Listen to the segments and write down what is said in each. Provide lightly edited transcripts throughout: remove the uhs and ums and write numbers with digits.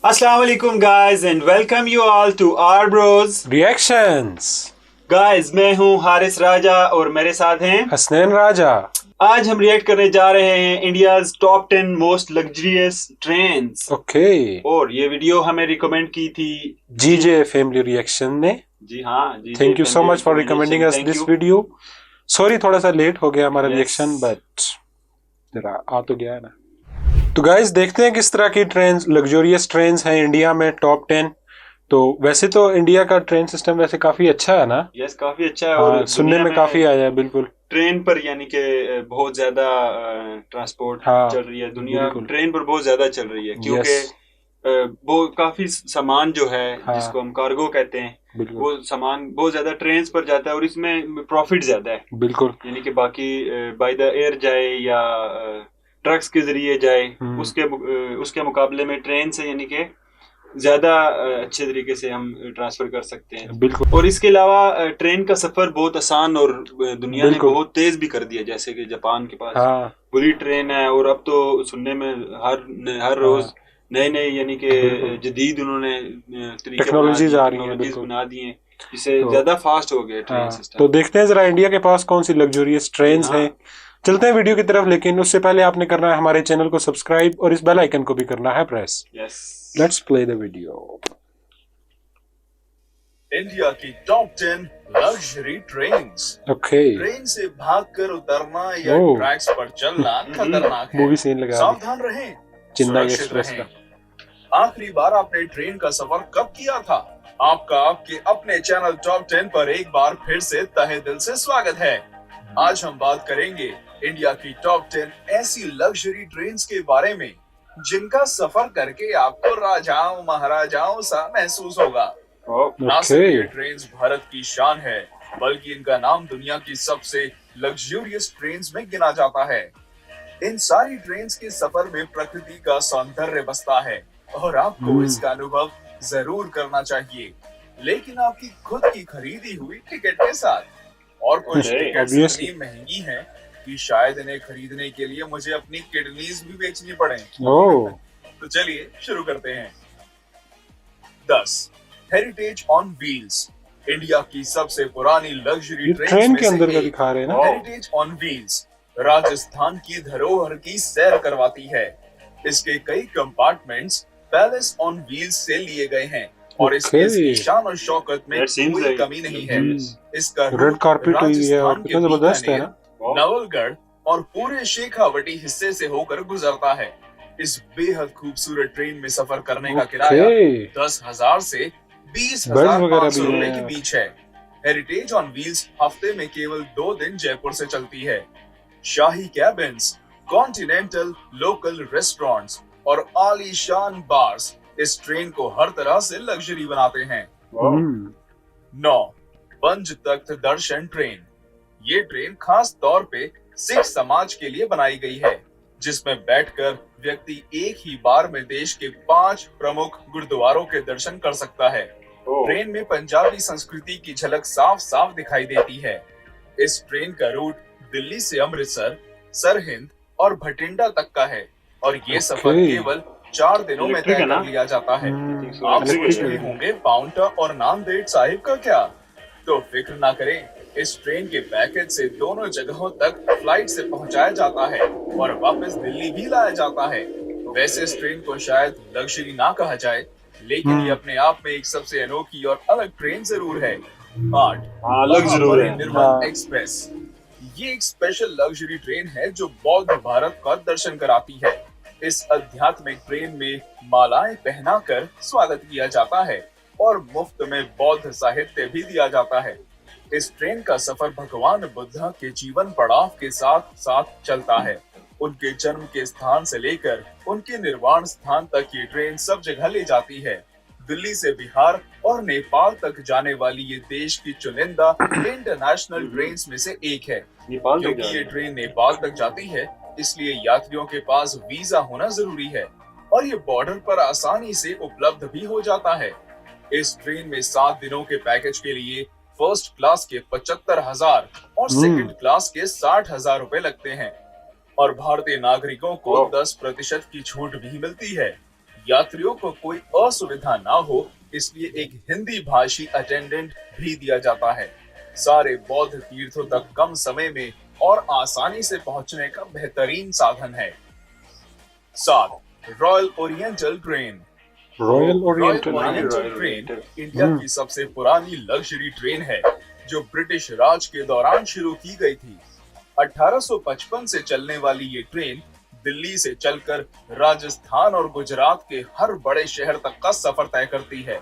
Assalamu alaikum guys and welcome you all to our bros reactions. guys। मैं हूँ हारिस राजा और मेरे साथ हैं हसनैन राजा। आज हम रिएक्ट करने जा रहे हैं India's top 10 most luxurious trains. Okay. और ये वीडियो हमें रिकमेंड की थी जीजे फैमिली रिएक्शन ने। जी हाँ जी। Thank you so much for recommending us this video. Sorry थोड़ा सा लेट हो गया हमारा रिएक्शन, बट जरा आ तो गया है ना। तो गाइस देखते हैं किस तरह की ट्रेन्स, लग्जरियस ट्रेन्स हैं इंडिया में टॉप 10। तो वैसे तो इंडिया का ट्रेन सिस्टम वैसे काफी अच्छा है ना। यस काफी अच्छा है। और और सुनने में काफी आया है। बिल्कुल ट्रेन पर यानी कि बहुत ज्यादा ट्रांसपोर्ट चल रही है। दुनिया ट्रेन पर बहुत ज्यादा चल रही है क्योंकि वो काफी सामान जो है जिसको हम कार्गो कहते हैं वो सामान बहुत ज्यादा ट्रेन पर जाता है और इसमें प्रॉफिट ज्यादा है। बिल्कुल यानी कि बाकी बाय द एयर जाए या ट्रक्स के जरिए जाए उसके मुकाबले में ट्रेन से यानी कि ज्यादा अच्छे तरीके से हम ट्रांसफर कर सकते हैं। बिल्कुल। और इसके अलावा ट्रेन का सफर बहुत आसान और दुनिया ने बहुत तेज भी कर दिया। जैसे कि जापान के पास बुलेट ट्रेन है और अब तो सुनने में हर रोज नए नए यानी कि जदीद उन्होंने टेक्नोलॉजीज आ रही हैं, बना दी हैं जिससे ज्यादा फास्ट हो गया ट्रेन सिस्टम। तो देखते हैं जरा इंडिया के पास कौन सी लग्जरियस ट्रेन्स हैं। चलते हैं वीडियो की तरफ, लेकिन उससे पहले आपने करना है हमारे चैनल को सब्सक्राइब और इस बेल आइकन को भी करना है press. Let's play the video. India की top 10 luxury trains. Okay. Train से भागकर उतरना या ट्रैक्स पर चलना खतरनाक है। मूवी सीन लगा सावधान रहें, चेन्नई एक्सप्रेस का। आखिरी बार आपने ट्रेन का सफर कब किया था? आपका आपके अपने चैनल टॉप 10 पर एक बार फिर से तहे दिल से स्वागत है। आज हम बात करेंगे इंडिया की टॉप 10 ऐसी लग्जरी ट्रेन्स के बारे में जिनका सफर करके आपको राजाओं महाराजाओं सा महसूस होगा। ना सिर्फ ये ट्रेन्स भारत की शान है बल्कि इनका नाम दुनिया की सबसे लग्जरियस ट्रेन्स में गिना जाता है। इन सारी ट्रेन्स के सफर में प्रकृति का सौंदर्य बसता है और आपको इसका अनुभव जरूर करना चाहिए, लेकिन आपकी खुद की खरीदी हुई टिकट के साथ। और कुछ टिकट इतनी महंगी हैं कि शायद इन्हें खरीदने के लिए मुझे अपनी किडनीज भी बेचनी पड़े। तो चलिए शुरू करते हैं। 10 हेरिटेज ऑन व्हील्स। इंडिया की सबसे पुरानी लग्जरी ट्रेन के अंदर का दिखा रहे हैं ना। हेरिटेज ऑन व्हील्स राजस्थान की धरोहर की सैर करवाती है। इसके कई कंपार्टमेंट्स पैलेस ऑन व्हील्स से लिए गए हैं और इसकी शान और शौकत में कोई कमी नहीं है। इसका रेड कारपेट राजस्थान के जबरदस्त है ना। नवलगढ़ और पूरे शेखावटी हिस्से से होकर गुजरता है। इस बेहद खूबसूरत ट्रेन में सफर करने का किराया 10,000 से 20,500 रुपए के बीच है। हेरिटेज ऑन व्हील्स हफ्ते में केवल 2 दिन जयपुर से चलती है। शाही कैबिन्स, कॉन्टिनेंटल लोकल रेस्टोरेंट्स और आलीशान बार्स इस ट्रेन को हर तरह से लग्जरी बनाते हैं। 9 पंच तख्त दर्शन ट्रेन। ये ट्रेन खास तौर पे सिख समाज के लिए बनाई गई है, जिसमें बैठकर व्यक्ति एक ही बार में देश के 5 प्रमुख गुरुद्वारों के दर्शन कर सकता है। ट्रेन में पंजाबी संस्कृति की झलक साफ साफ दिखाई देती है। इस ट्रेन का रूट दिल्ली से अमृतसर, सरहिंद और भटिंडा तक का है और ये सफर केवल 4 दिनों में तय कर लिया जाता है। आप सोच रहे होंगे पाउंटा और नांदेड़ साहिब का क्या? तो फिक्र ना करें, इस ट्रेन के पैकेज से दोनों जगहों तक फ्लाइट से पहुंचाया जाता है और वापस दिल्ली भी लाया जाता है। वैसे इस ट्रेन को शायद लग्जरी ना कहा जाए, लेकिन ये अपने आप में एक सबसे अनोखी और अलग ट्रेन जरूर है। 8 निर्मल एक्सप्रेस। ये एक स्पेशल लग्जरी ट्रेन है जो बौद्ध भारत का दर्शन कराती है। इस आध्यात्मिक ट्रेन में मालाएं पहनाकर स्वागत किया जाता है और मुफ्त में बौद्ध साहित्य भी दिया जाता है। इस ट्रेन का सफर भगवान बुद्धा के जीवन पड़ाव के साथ साथ चलता है। उनके जन्म के स्थान से लेकर उनके निर्वाण स्थान तक ये ट्रेन सब जगह ले जाती है। दिल्ली से बिहार और नेपाल तक जाने वाली ये देश की चुनिंदा इंटरनेशनल ट्रेन में से एक है। क्योंकि ये ट्रेन नेपाल तक जाती है, इसलिए यात्रियों के पास वीजा होना जरूरी है और ये बॉर्डर पर आसानी से उपलब्ध भी हो जाता है। इस ट्रेन में 7 दिनों के पैकेज के लिए फर्स्ट क्लास के 75,000 और सेकंड क्लास के 60,000 रुपए लगते हैं और भारतीय नागरिकों को 10% की छूट भी मिलती है। यात्रियों को कोई असुविधा ना हो इसलिए एक हिंदी भाषी अटेंडेंट भी दिया जाता है। सारे बौद्ध तीर्थों तक कम समय में और आसानी से पहुंचने का बेहतरीन साधन है। 7. Royal oriental train. Royal oriental train India की सबसे पुरानी लग्जरी ट्रेन है जो ब्रिटिश राज के दौरान शुरू की गई थी। 1855 से चलने वाली ये ट्रेन दिल्ली से चलकर राजस्थान और गुजरात के हर बड़े शहर तक का सफर तय करती है।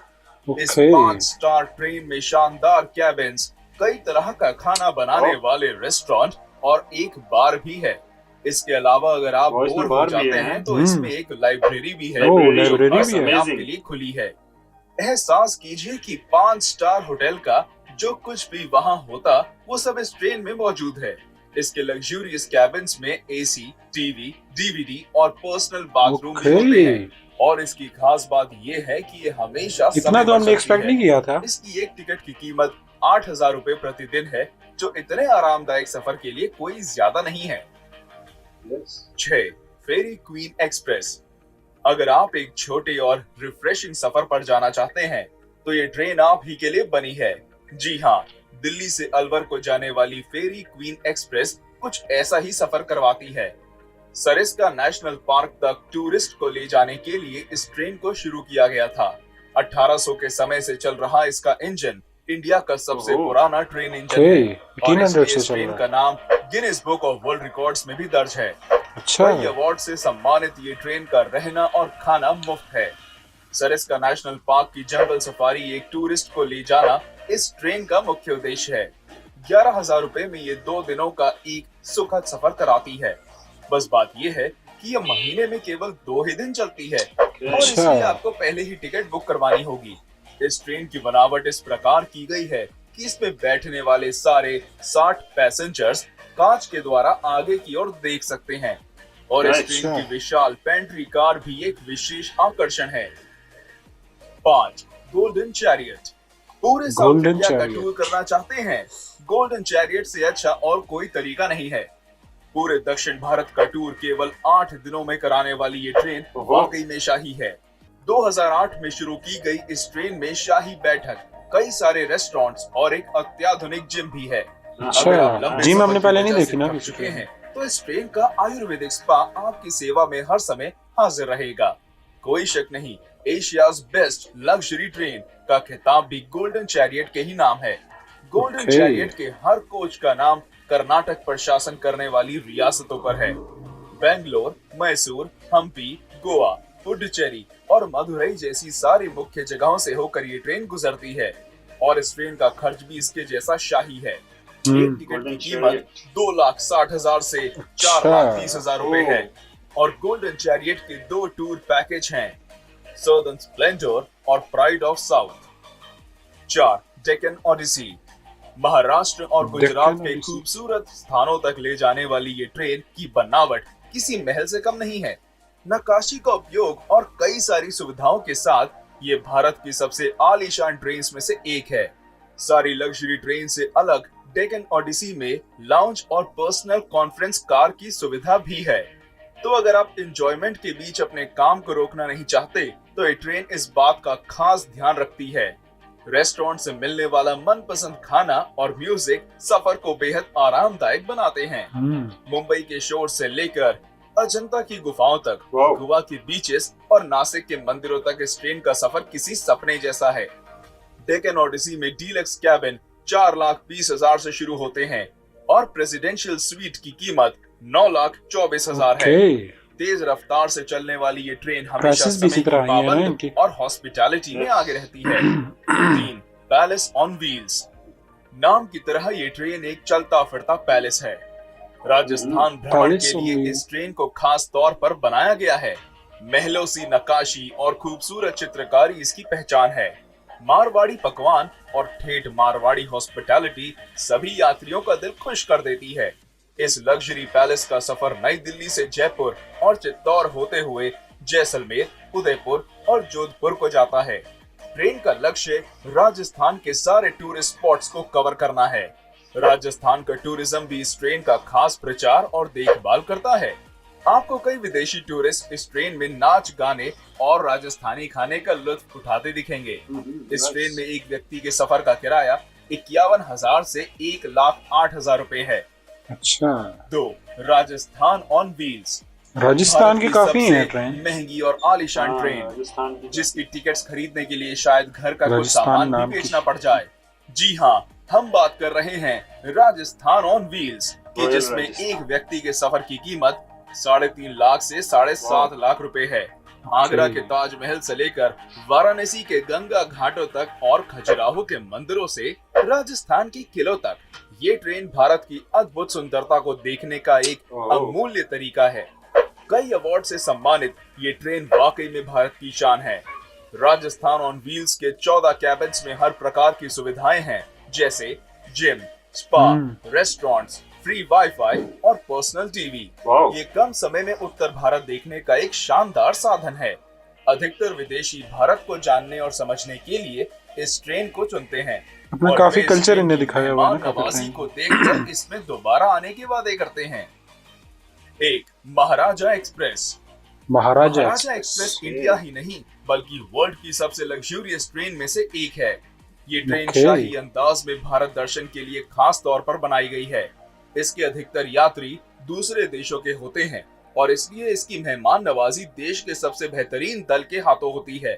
इस 5 स्टार ट्रेन में शानदार कैबिन्स, कई तरह का खाना बनाने वाले रेस्टोरेंट और एक बार भी है। इसके अलावा अगर आप बोर हो जाते हैं तो इसमें एक लाइब्रेरी भी है जो आपके लिए खुली है। एहसास कीजिए कि 5 स्टार होटल का जो कुछ भी वहाँ होता वो सब इस ट्रेन में मौजूद है। इसके लग्जूरियस कैबिन्स में एसी, टीवी, डीवीडी और पर्सनल बाथरूम भी होते हैं। और इसकी खास बात ये है कि ये हमेशा इतना तो हमने एक्सपेक्ट नहीं किया था। इसकी एक टिकट की कीमत 8,000 रुपए प्रतिदिन है जो इतने आरामदायक सफर के लिए कोई ज्यादा नहीं है। 6. फेरी क्वीन एक्सप्रेस। अगर आप एक छोटे और रिफ्रेशिंग सफर पर जाना चाहते हैं तो ये ट्रेन आप ही के लिए बनी है। जी हाँ, दिल्ली से अलवर को जाने वाली फेरी क्वीन एक्सप्रेस कुछ ऐसा ही सफर करवाती है। सरिस्का नेशनल पार्क तक टूरिस्ट को ले जाने के लिए इस ट्रेन को शुरू किया गया था। 1800 के समय से चल रहा इसका इंजन इंडिया का सबसे पुराना ट्रेन इंजन है और इस ट्रेन का नाम Guinness book of world records में भी दर्ज है। कई अवार्ड से सम्मानित ये ट्रेन का रहना और खाना मुफ्त है। सरिस्का नेशनल पार्क की जंगल सफारी एक टूरिस्ट को ले जाना इस ट्रेन का मुख्य उद्देश्य है। 11,000 रुपए में ये 2 दिनों का एक सुखद सफर कराती है। बस बात ये है कि ये महीने में केवल 2 ही दिन चलती है और इसलिए आपको पहले ही टिकट बुक करवानी होगी। इस ट्रेन की बनावट इस प्रकार की गई है कि इसमें बैठने वाले सारे 60 पैसेंजर्स कांच के द्वारा आगे की ओर देख सकते हैं और इस ट्रेन की विशाल पेंट्री कार भी एक विशेष आकर्षण है। 5. Golden chariot. पूरे साउथ इंडिया का टूर करना चाहते हैं? गोल्डन चैरियट से अच्छा और कोई तरीका नहीं है। पूरे दक्षिण भारत का टूर केवल 8 दिनों में कराने वाली ये ट्रेन वाकई में शाही है। 2008 में शुरू की गई इस ट्रेन में शाही बैठक, कई सारे रेस्टोरेंट्स और एक अत्याधुनिक जिम भी है। अगर आप लंबे जिम हमने पहले नहीं देखी ना चुके हैं तो इस ट्रेन का आयुर्वेदिक स्पा आपकी सेवा में हर समय हाजिर रहेगा। कोई शक नहीं, एशियाज बेस्ट लग्जरी ट्रेन का खिताब भी गोल्डन चैरियट के ही नाम है। गोल्डन चैरियट के हर कोच का नाम कर्नाटक पर शासन करने वाली रियासतों पर है। बेंगलोर, मैसूर, हम्पी, गोवा, पुडुचेरी और मदुरई जैसी सारी मुख्य जगहों से होकर ये ट्रेन गुजरती है और इस ट्रेन का खर्च भी इसके जैसा शाही है। एक टिकट की कीमत 2,60,000 से 4,30,000 रुपए है और गोल्डन चैरियट के 2 टूर पैकेज हैं, सदर्न स्प्लेंडर और Pride of South. 4. Deccan Odyssey. Maharashtra और गुजरात के खूबसूरत स्थानों तक ले जाने वाली ये ट्रेन की बनावट किसी महल से कम नहीं है। नक्काशी का उपयोग और कई सारी सुविधाओं के साथ ये भारत की सबसे आलीशान ट्रेन में से एक है। सारी लग्जरी ट्रेन से अलग डेक्कन ओडिसी में लाउंज और पर्सनल कॉन्फ्रेंस कार की सुविधा भी है। तो अगर आप एंजॉयमेंट के बीच अपने काम को रोकना नहीं चाहते तो ये ट्रेन इस बात का खास ध्यान रखती है। रेस्टोरेंट से मिलने वाला मनपसंद खाना और म्यूजिक सफर को बेहद आरामदायक बनाते हैं। मुंबई के शोर से लेकर अजंता की गुफाओं तक, गोवा के बीचेस और नासिक के मंदिरों तक इस ट्रेन का सफर किसी सपने जैसा है। डेक्कन ओडिसी में डीलक्स कैबिन 4,20,000 से शुरू होते हैं और प्रेसिडेंशियल स्वीट की कीमत 9,24,000 है। तेज रफ्तार से चलने वाली ये ट्रेन हमेशा समय की पाबंदी और हॉस्पिटैलिटी में आगे रहती है। 3. Palace on wheels. नाम की तरह ये ट्रेन एक चलता फिरता पैलेस है। राजस्थान भ्रमण के लिए इस ट्रेन को खास तौर पर बनाया गया है। महलों सी नक्काशी और खूबसूरत चित्रकारी इसकी पहचान है। मारवाड़ी पकवान और ठेठ मारवाड़ी हॉस्पिटैलिटी सभी यात्रियों का दिल खुश कर देती है। इस लग्जरी पैलेस का सफर नई दिल्ली से जयपुर और चित्तौड़ होते हुए जैसलमेर, उदयपुर और जोधपुर को जाता है। ट्रेन का लक्ष्य राजस्थान के सारे टूरिस्ट स्पॉट्स को कवर करना है। राजस्थान का टूरिज्म भी इस ट्रेन का खास प्रचार और देखभाल करता है। आपको कई विदेशी टूरिस्ट इस ट्रेन में नाच गाने और राजस्थानी खाने का लुत्फ उठाते दिखेंगे। इस ट्रेन में एक व्यक्ति के सफर का किराया 51,000 से 1,08,000 रुपए है। अच्छा। 2. Rajasthan on wheels. राजस्थान की काफी है ट्रेन, महंगी और आलीशान ट्रेन, जिसकी टिकट्स खरीदने के लिए शायद घर का कुछ सामान भी बेचना पड़ जाए। जी हाँ, हम बात कर रहे हैं राजस्थान ऑन व्हील्स की, जिसमें एक व्यक्ति के सफर की कीमत 3.5 लाख से 7.5 लाख रुपए है। आगरा के ताजमहल से लेकर वाराणसी के गंगा घाटों तक और खजुराहो के मंदिरों से राजस्थान के किलों तक, ये ट्रेन भारत की अद्भुत सुंदरता को देखने का एक अमूल्य तरीका है। कई अवार्ड से सम्मानित ये ट्रेन वाकई में भारत की शान है। राजस्थान ऑन व्हील्स के 14 कैबिन्स में हर प्रकार की सुविधाएं हैं, जैसे gym, spa, restaurants, free wifi और पर्सनल टीवी। ये कम समय में उत्तर भारत देखने का एक शानदार साधन है। अधिकतर विदेशी भारत को जानने और समझने के लिए इस ट्रेन को चुनते हैं। अपना काफी कल्चर इन्हें दिखाया हुआ है, नवासी को देखकर इसमें दोबारा आने के वादे करते हैं। 1. महाराजा एक्सप्रेस। महाराजा एक्सप्रेस इंडिया ही नहीं बल्कि वर्ल्ड की सबसे लग्जूरियस ट्रेन में से एक है। ये ट्रेन शाही अंदाज में भारत दर्शन के लिए खास तौर पर बनाई गई है। इसके अधिकतर यात्री दूसरे देशों के होते हैं और इसलिए इसकी मेहमान नवाजी देश के सबसे बेहतरीन दल के हाथों होती है।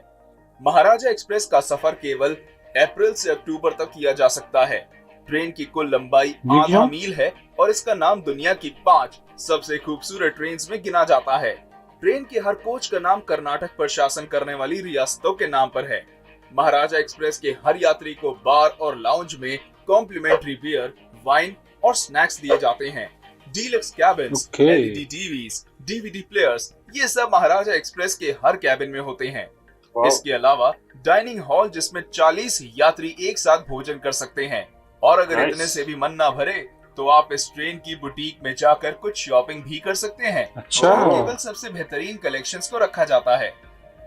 महाराजा एक्सप्रेस का सफर केवल अप्रैल से अक्टूबर तक किया जा सकता है। ट्रेन की कुल लंबाई 8 मील है और इसका नाम दुनिया की 5 सबसे खूबसूरत ट्रेन्स में गिना जाता है। ट्रेन के हर कोच का नाम कर्नाटक पर शासन करने वाली रियासतों के नाम पर है। महाराजा एक्सप्रेस के हर यात्री को बार और लाउंज में कॉम्प्लीमेंट्री बियर, वाइन और स्नैक्स दिए जाते हैं। Deluxe cabins, LED TVs, DVD players, ये सब महाराजा एक्सप्रेस के हर कैबिन में होते हैं। इसके अलावा डाइनिंग हॉल, जिसमें 40 यात्री एक साथ भोजन कर सकते हैं। और अगर इतने से भी मन ना भरे तो आप इस ट्रेन की बुटीक में जाकर कुछ शॉपिंग भी कर सकते हैं। अच्छा। केवल सबसे बेहतरीन कलेक्शंस को रखा जाता है।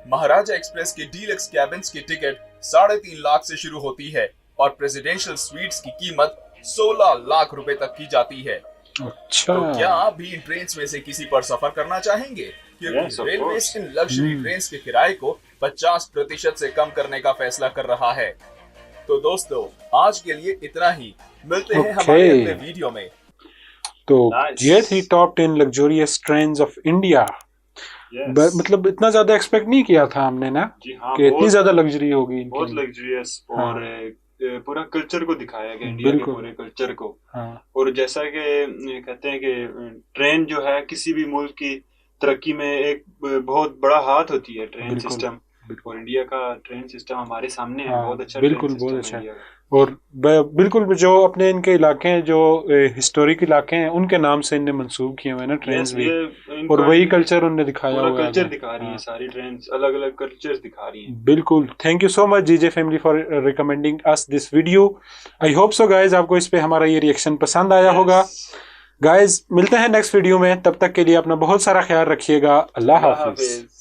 महाराजा एक्सप्रेस के डीलक्स कैबिन्स की टिकट 3.5 लाख से शुरू होती है और प्रेसिडेंशियल स्वीट्स की कीमत 16 लाख रुपए तक की जाती है। अच्छा। तो क्या आप भी इन ट्रेन में से किसी पर सफर करना चाहेंगे? क्योंकि रेलवे इन लग्जरी ट्रेन के किराए को 50% से कम करने का फैसला कर रहा है। तो दोस्तों, आज के लिए इतना ही। मिलते हैं हमारे अगले वीडियो में। तो ये थी top 10 luxurious trains of India. मतलब इतना ज्यादा एक्सपेक्ट नहीं किया था हमने ना, कि इतनी ज्यादा लग्जरी होगी। बहुत लग्जरियस और पूरा कल्चर को दिखाया गया, इंडिया के पूरे कल्चर को। और जैसा कि कहते हैं कि ट्रेन जो है किसी भी मुल्क की तरक्की में एक बहुत बड़ा हाथ होती है ट्रेन सिस्टम। और इंडिया का ट्रेन सिस्टम हमारे सामने है, बहुत अच्छा। बिल्कुल, बहुत अच्छा है। और बिल्कुल जो अपने इनके इलाके हैं, जो हिस्टोरिक इलाके हैं, उनके नाम से इन्हें मंसूब किए हुए हैं ना ट्रेन भी। और वही कल्चर उन्हें दिखाया हुआ है। कल्चर दिखा रही है, सारी ट्रेन अलग अलग कल्चर्स दिखा रही हैं। बिल्कुल। Thank you so much GJ family for recommending us this video. I hope so guys आपको इस पे हमारा ये रिएक्शन पसंद आया होगा। गाइज मिलते हैं नेक्स्ट वीडियो में, तब तक के लिए अपना बहुत सारा ख्याल रखिएगा। अल्लाह हाफिज।